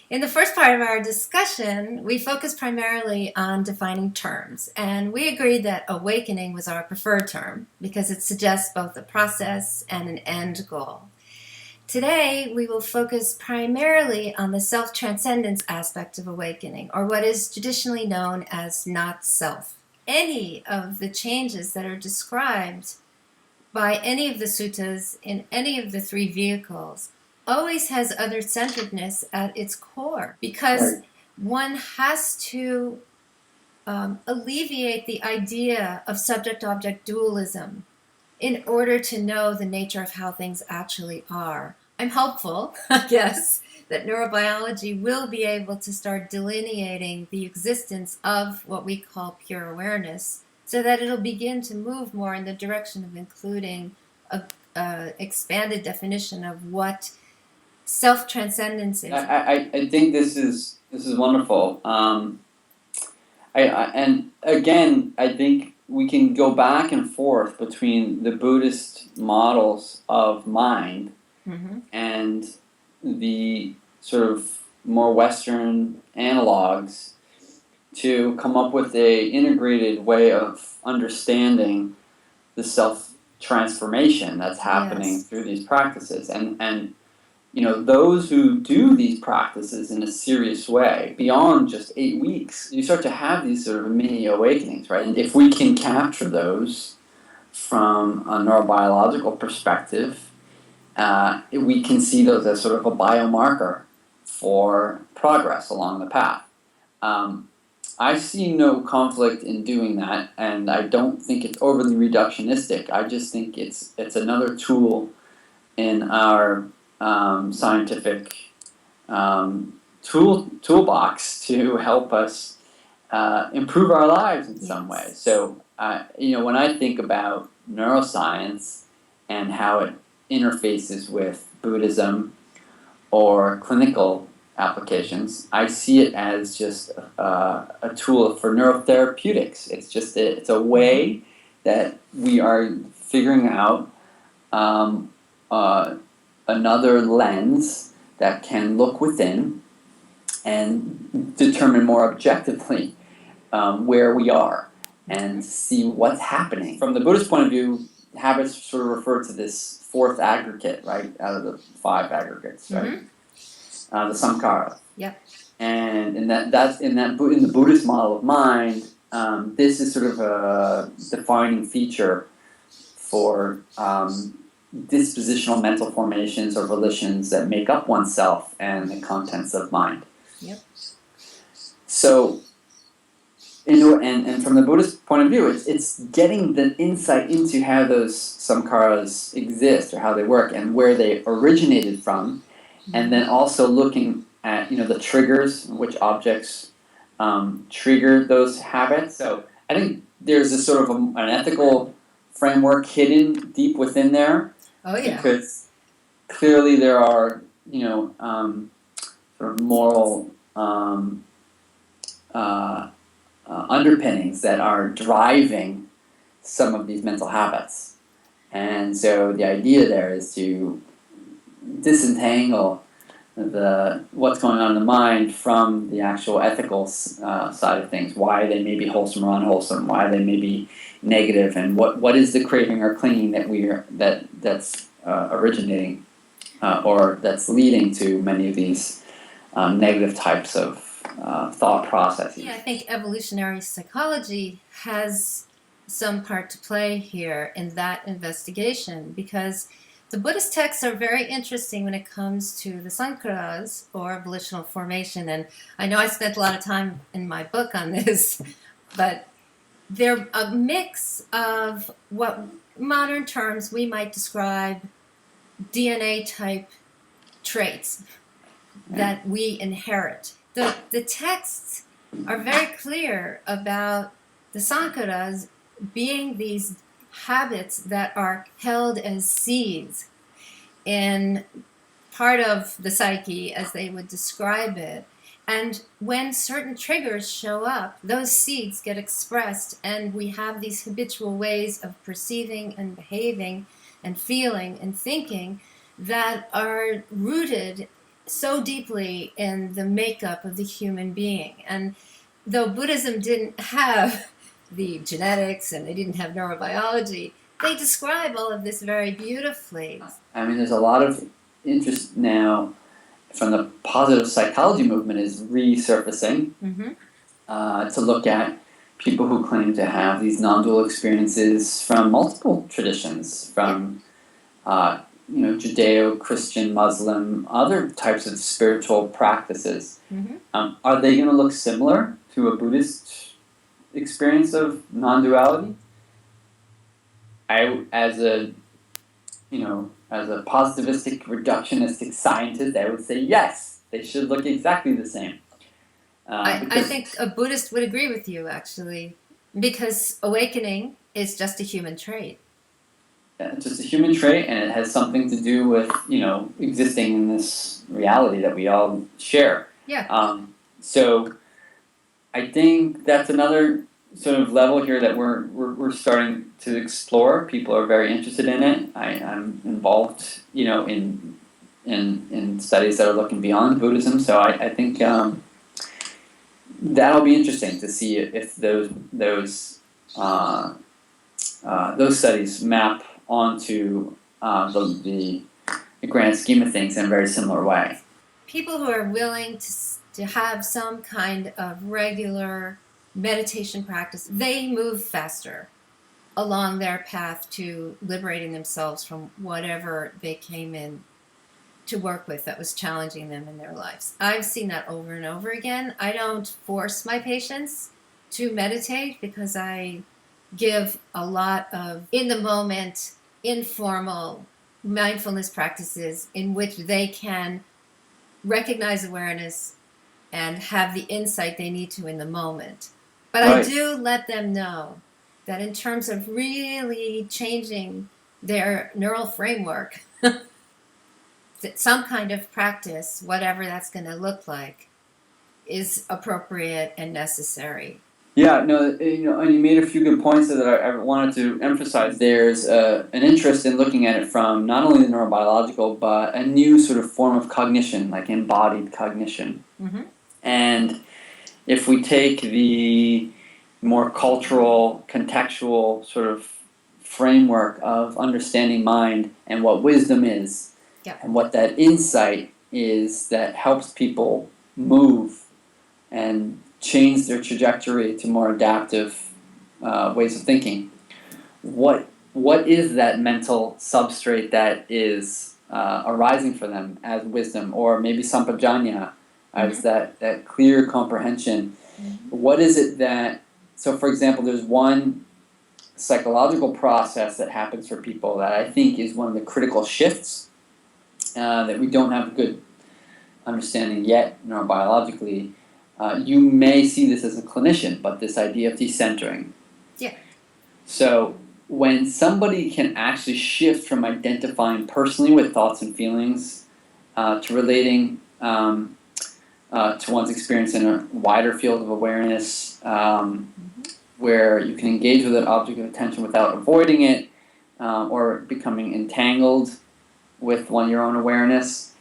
In the first part of our discussion, we focused primarily on defining terms, and we agreed that awakening was our preferred term because it suggests both a process and an end goal. Today, we will focus primarily on the self-transcendence aspect of awakening, or what is traditionally known as not self. Any of the changes that are described by any of the suttas in any of the three vehicles always has other-centeredness at its core, because one has to alleviate the idea of subject-object dualism in order to know the nature of how things actually are. I'm hopeful, I guess, that neurobiology will be able to start delineating the existence of what we call pure awareness, so that it'll begin to move more in the direction of including a expanded definition of what self-transcendence is. I think this is wonderful. And again, I think we can go back and forth between the Buddhist models of mind and the sort of more Western analogs to come up with a integrated way of understanding the self-transformation that's happening through these practices. And you know, those who do these practices in a serious way, beyond just 8 weeks, you start to have these sort of mini awakenings, right? And if we can capture those from a neurobiological perspective, we can see those as sort of a biomarker for progress along the path. I see no conflict in doing that, and I don't think it's overly reductionistic. I just think it's another tool in our scientific toolbox to help us improve our lives in some way. So, you know, when I think about neuroscience and how it interfaces with Buddhism or clinical applications, I see it as just a tool for neurotherapeutics. It's a way that we are figuring out another lens that can look within and determine more objectively where we are and see what's happening. From the Buddhist point of view, habits sort of refer to this fourth aggregate, right, out of the 5 aggregates, right? The samkhara. Yep. And in the Buddhist model of mind, this is sort of a defining feature for dispositional mental formations or volitions that make up oneself and the contents of mind. Yep. So, and from the Buddhist point of view, it's getting the insight into how those samskaras exist or how they work and where they originated from, and then also looking at, you know, the triggers, which objects trigger those habits. So I think there's a sort of an ethical framework hidden deep within there. Oh yeah. Because clearly there are, you know, sort of moral underpinnings that are driving some of these mental habits. And so the idea there is to disentangle what's going on in the mind from the actual ethical side of things, why they may be wholesome or unwholesome, why they may be negative, and what is the craving or clinging that's originating or that's leading to many of these negative types of thought processes. Yeah, I think evolutionary psychology has some part to play here in that investigation, because the Buddhist texts are very interesting when it comes to the sankharas, or volitional formation, and I know I spent a lot of time in my book on this, but they're a mix of what modern terms we might describe DNA-type traits that we inherit. The texts are very clear about the sankharas being these habits that are held as seeds in part of the psyche, as they would describe it. And when certain triggers show up, those seeds get expressed, and we have these habitual ways of perceiving and behaving and feeling and thinking that are rooted so deeply in the makeup of the human being. And though Buddhism didn't have the genetics and they didn't have neurobiology, they describe all of this very beautifully. I mean, there's a lot of interest now from the positive psychology movement is resurfacing to look at people who claim to have these non-dual experiences from multiple traditions, from Judeo-Christian, Muslim, other types of spiritual practices. Are they going to look similar to a Buddhist experience of non-duality? As a positivistic, reductionistic scientist, I would say yes, they should look exactly the same. I think a Buddhist would agree with you, actually, because awakening is just a human trait. It's just a human trait, and it has something to do with existing in this reality that we all share. Yeah. So I think that's another sort of level here that we're starting to explore. People are very interested in it. I'm involved, in studies that are looking beyond Buddhism. So I think that'll be interesting to see if those studies map onto the grand scheme of things in a very similar way. People who are willing to have some kind of regular meditation practice, they move faster along their path to liberating themselves from whatever they came in to work with that was challenging them in their lives. I've seen that over and over again. I don't force my patients to meditate because I give a lot of in-the-moment, informal mindfulness practices in which they can recognize awareness and have the insight they need to in the moment. But right. I do let them know that in terms of really changing their neural framework, that some kind of practice, whatever that's going to look like, is appropriate and necessary. Yeah, no, and you made a few good points that I wanted to emphasize. There's an interest in looking at it from not only the neurobiological, but a new sort of form of cognition, like embodied cognition. And if we take the more cultural, contextual sort of framework of understanding mind and what wisdom is, and what that insight is that helps people move and change their trajectory to more adaptive ways of thinking. What is that mental substrate that is arising for them as wisdom, or maybe sampajanya, as that clear comprehension? What is it that, so for example, there's one psychological process that happens for people that I think is one of the critical shifts that we don't have a good understanding yet neurobiologically. You may see this as a clinician, but this idea of decentering. Yeah. So when somebody can actually shift from identifying personally with thoughts and feelings to relating to one's experience in a wider field of awareness, where you can engage with that object of attention without avoiding it or becoming entangled with your own awareness.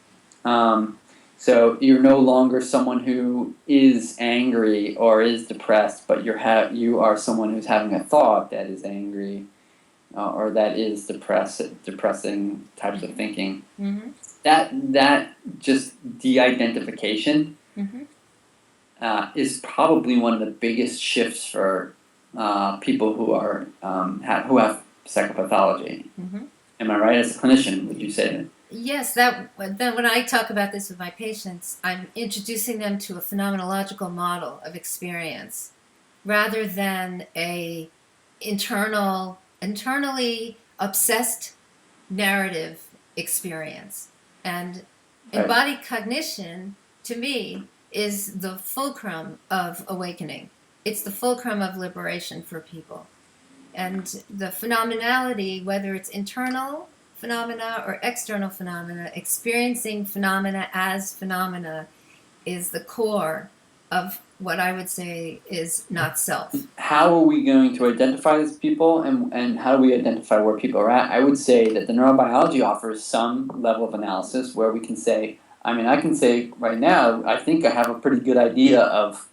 So you're no longer someone who is angry or is depressed, but you are someone who's having a thought that is angry or that is depressing types of thinking. That just de-identification is probably one of the biggest shifts for people who are who have psychopathology. Am I right? As a clinician, would you say that? Yes, then when I talk about this with my patients, I'm introducing them to a phenomenological model of experience rather than a internally obsessed narrative experience. And embodied cognition, to me, is the fulcrum of awakening. It's the fulcrum of liberation for people. And the phenomenality, whether it's internal phenomena or external phenomena, experiencing phenomena as phenomena is the core of what I would say is not self. How are we going to identify these people, and how do we identify where people are at? I would say that the neurobiology offers some level of analysis where we can say, I mean, I can say right now, I think I have a pretty good idea of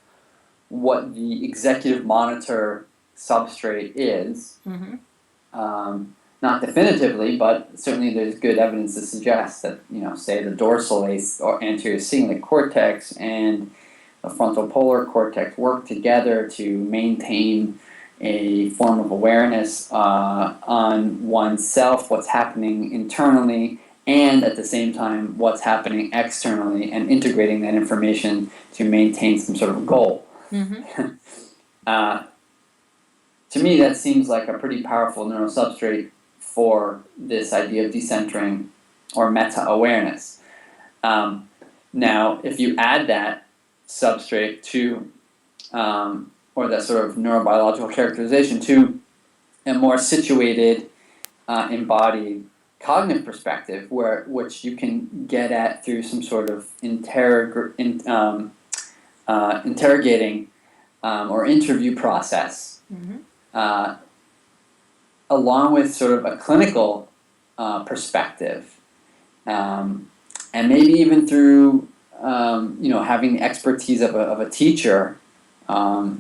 what the executive monitor substrate is. Mm-hmm. Not definitively, but certainly there's good evidence to suggest that, say the dorsal or anterior cingulate cortex and the frontal polar cortex work together to maintain a form of awareness on oneself, what's happening internally, and at the same time what's happening externally, and integrating that information to maintain some sort of goal. Mm-hmm. To me, that seems like a pretty powerful neurosubstrate for this idea of decentering or meta-awareness. Now, if you add that substrate to, or that sort of neurobiological characterization to a more situated, embodied cognitive perspective, which you can get at through some sort of interrogating or interview process, Mm-hmm. along with sort of a clinical perspective, and maybe even through having the expertise of a teacher, a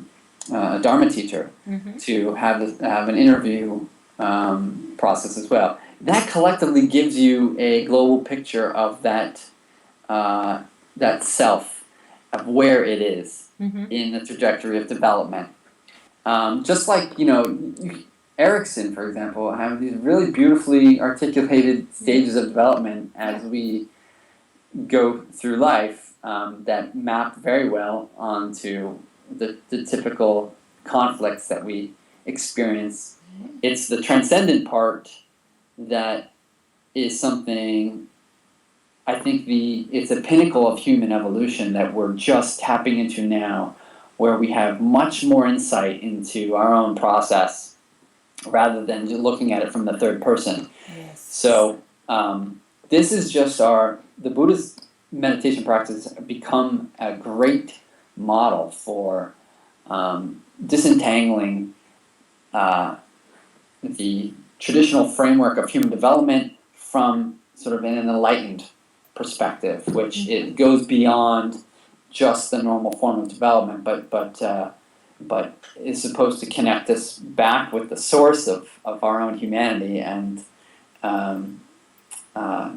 Dharma teacher, Mm-hmm. to have an interview process as well. That collectively gives you a global picture of that self, of where it is Mm-hmm. in the trajectory of development. Just like, Erickson, for example, have these really beautifully articulated stages of development as we go through life, that map very well onto the typical conflicts that we experience. It's the transcendent part that is something, I think it's a pinnacle of human evolution that we're just tapping into now, where we have much more insight into our own process rather than just looking at it from the third person. Yes. So this is just the Buddhist meditation practice become a great model for disentangling the traditional framework of human development from sort of an enlightened perspective, which it goes beyond just the normal form of development, but is supposed to connect us back with the source of our own humanity and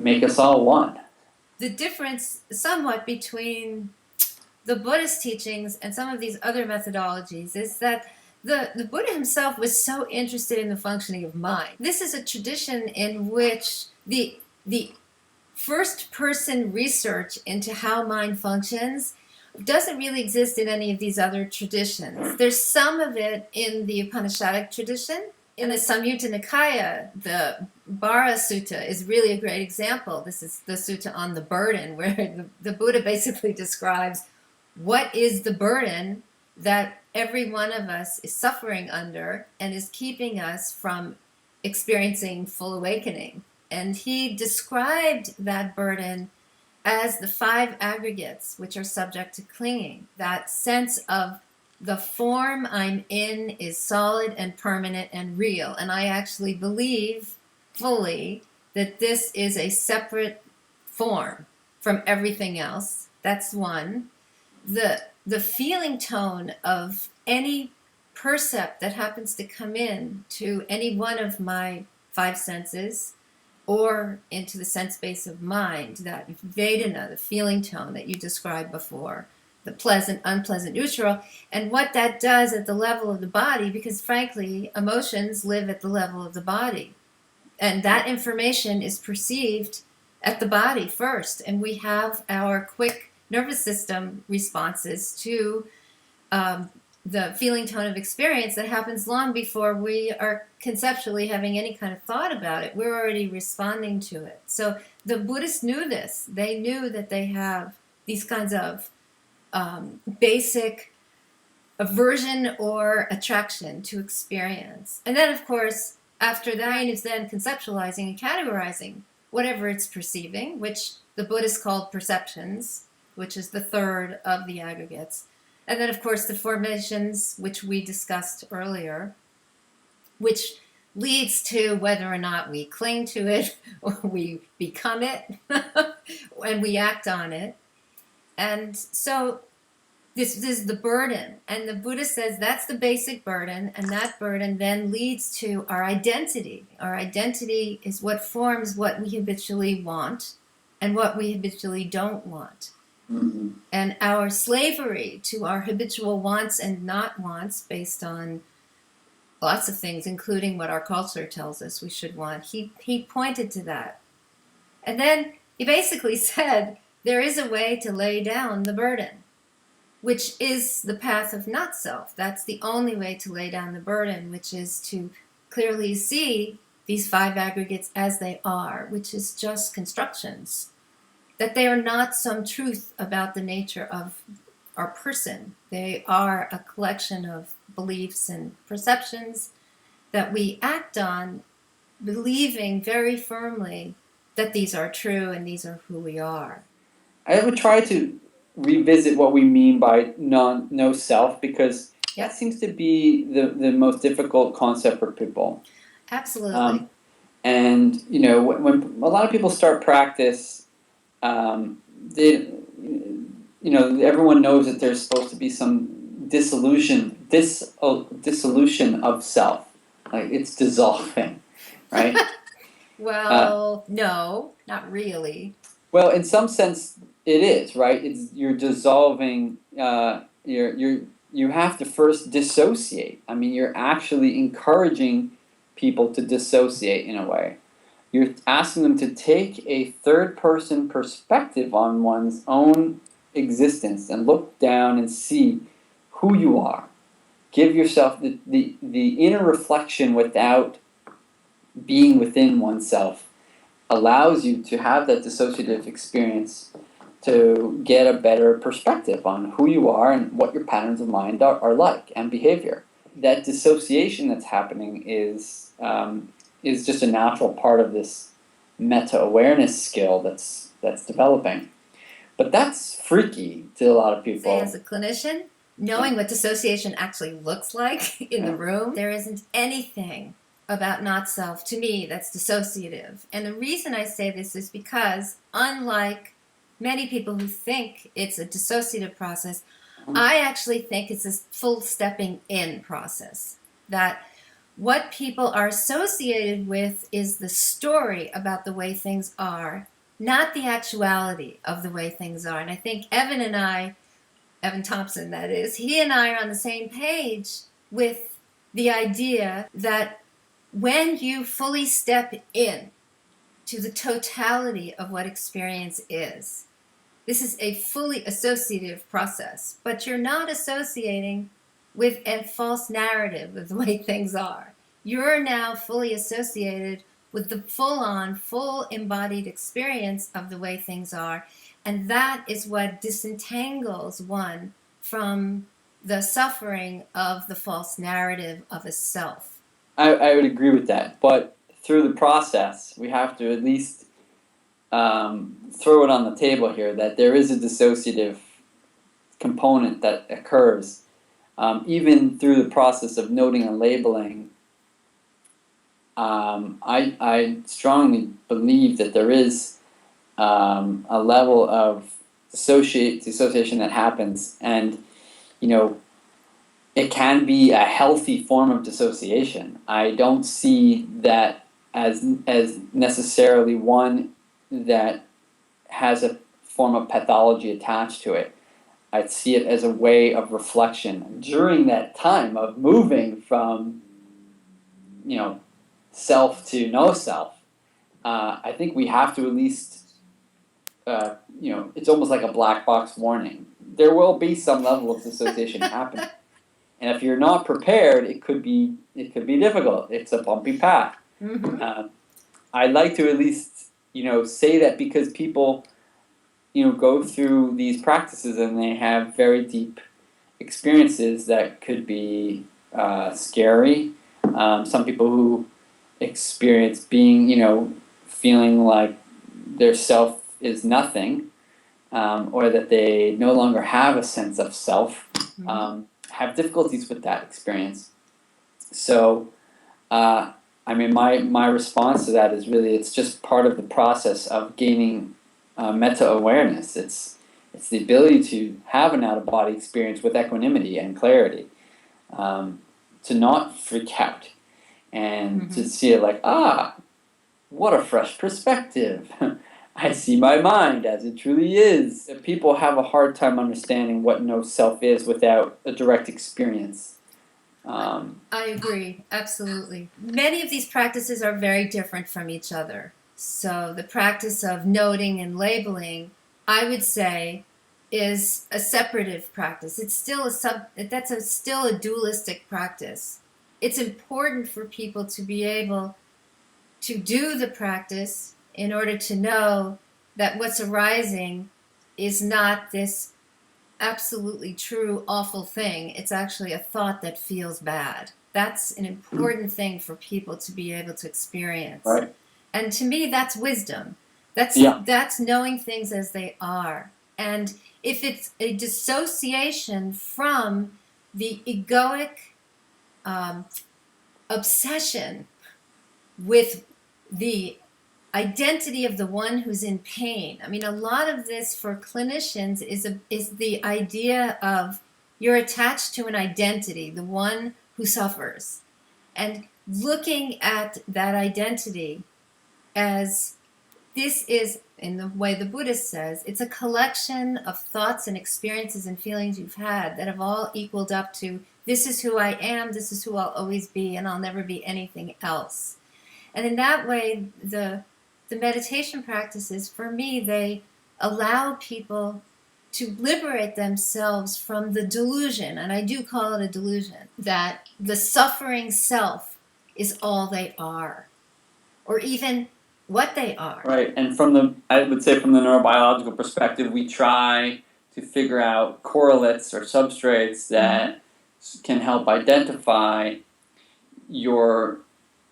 make us all one. The difference somewhat between the Buddhist teachings and some of these other methodologies is that the Buddha himself was so interested in the functioning of mind. This is a tradition in which the first person research into how mind functions doesn't really exist in any of these other traditions. There's some of it in the Upanishadic tradition. In the Samyutta Nikaya, the Bara Sutta is really a great example. This is the sutta on the burden, where the Buddha basically describes what is the burden that every one of us is suffering under and is keeping us from experiencing full awakening. And he described that burden as the 5 aggregates which are subject to clinging. That sense of the form I'm in is solid and permanent and real. And I actually believe fully that this is a separate form from everything else. That's one. The feeling tone of any percept that happens to come in to any one of my 5 senses or into the sense base of mind, that Vedana, the feeling tone that you described before, the pleasant, unpleasant, neutral, and what that does at the level of the body, because frankly, emotions live at the level of the body. And that information is perceived at the body first, and we have our quick nervous system responses to the feeling tone of experience that happens long before we are conceptually having any kind of thought about it. We're already responding to it. So the Buddhists knew this. They knew that they have these kinds of basic aversion or attraction to experience. And then, of course, after that is then conceptualizing and categorizing whatever it's perceiving, which the Buddhists called perceptions, which is the third of the aggregates. And then, of course, the formations, which we discussed earlier, which leads to whether or not we cling to it or we become it. and we act on it. And so this is the burden. And the Buddha says that's the basic burden, and that burden then leads to our identity. Our identity is what forms what we habitually want and what we habitually don't want. Mm-hmm. And our slavery to our habitual wants and not wants, based on lots of things, including what our culture tells us we should want, he pointed to that. And then he basically said there is a way to lay down the burden, which is the path of not self. That's the only way to lay down the burden, which is to clearly see these five aggregates as they are, which is just constructions. That they are not some truth about the nature of our person. They are a collection of beliefs and perceptions that we act on, believing very firmly that these are true and these are who we are. I would try to revisit what we mean by no self, because that seems to be the most difficult concept for people. Absolutely. And when a lot of people start practice, they, everyone knows that there's supposed to be some dissolution of self, like it's dissolving, right? Well, no, not really. Well, in some sense, it is, right? You're dissolving. You have to first dissociate. I mean, you're actually encouraging people to dissociate in a way. You're asking them to take a third-person perspective on one's own existence and look down and see who you are. Give yourself the inner reflection without being within oneself. Allows you to have that dissociative experience to get a better perspective on who you are and what your patterns of mind are like and behavior. That dissociation that's happening is just a natural part of this meta-awareness skill that's developing. But that's freaky to a lot of people. Say, as a clinician, knowing what dissociation actually looks like in the room, there isn't anything about not self, to me, that's dissociative. And the reason I say this is because, unlike many people who think it's a dissociative process, I actually think it's a full stepping in process. That what people are associated with is the story about the way things are, not the actuality of the way things are. And I think Evan Thompson, that is, he and I are on the same page with the idea that when you fully step in to the totality of what experience is, this is a fully associative process, but you're not associating with a false narrative of the way things are. You're now fully associated with the full-on, full embodied experience of the way things are, and that is what disentangles one from the suffering of the false narrative of a self. I would agree with that, but through the process, we have to at least throw it on the table here that there is a dissociative component that occurs, even through the process of noting and labeling. I strongly believe that there is a level of dissociation that happens, and it can be a healthy form of dissociation. I don't see that as necessarily one that has a form of pathology attached to it. I see it as a way of reflection during that time of moving from, self to no self. I think we have to at least, it's almost like a black box warning. There will be some level of dissociation happening. And if you're not prepared, it could be difficult. It's a bumpy path. Mm-hmm. I'd like to at least say that, because people go through these practices and they have very deep experiences that could be scary. Some people who experience being feeling like their self is nothing, or that they no longer have a sense of self. Mm-hmm. Have difficulties with that experience. So, my response to that is really, it's just part of the process of gaining meta-awareness. It's the ability to have an out-of-body experience with equanimity and clarity, to not freak out, and to see it like, what a fresh perspective. I see my mind as it truly is. People have a hard time understanding what no self is without a direct experience. I agree, absolutely. Many of these practices are very different from each other. So the practice of noting and labeling, I would say, is a separative practice. It's still still a dualistic practice. It's important for people to be able to do the practice in order to know that what's arising is not this absolutely true awful thing. It's actually a thought that feels bad. That's an important thing for people to be able to experience. Right. And to me, that's wisdom. That's knowing things as they are. And if it's a dissociation from the egoic obsession with the identity of the one who's in pain. I mean, a lot of this for clinicians is the idea of you're attached to an identity, the one who suffers, and looking at that identity as this is, in the way the Buddhist says, it's a collection of thoughts and experiences and feelings you've had that have all equaled up to this is who I am, this is who I'll always be, and I'll never be anything else. And in that way, the meditation practices, for me, they allow people to liberate themselves from the delusion, and I do call it a delusion, that the suffering self is all they are, or even what they are. Right, and I would say from the neurobiological perspective, we try to figure out correlates or substrates that can help identify your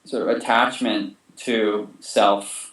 sort of attachment to self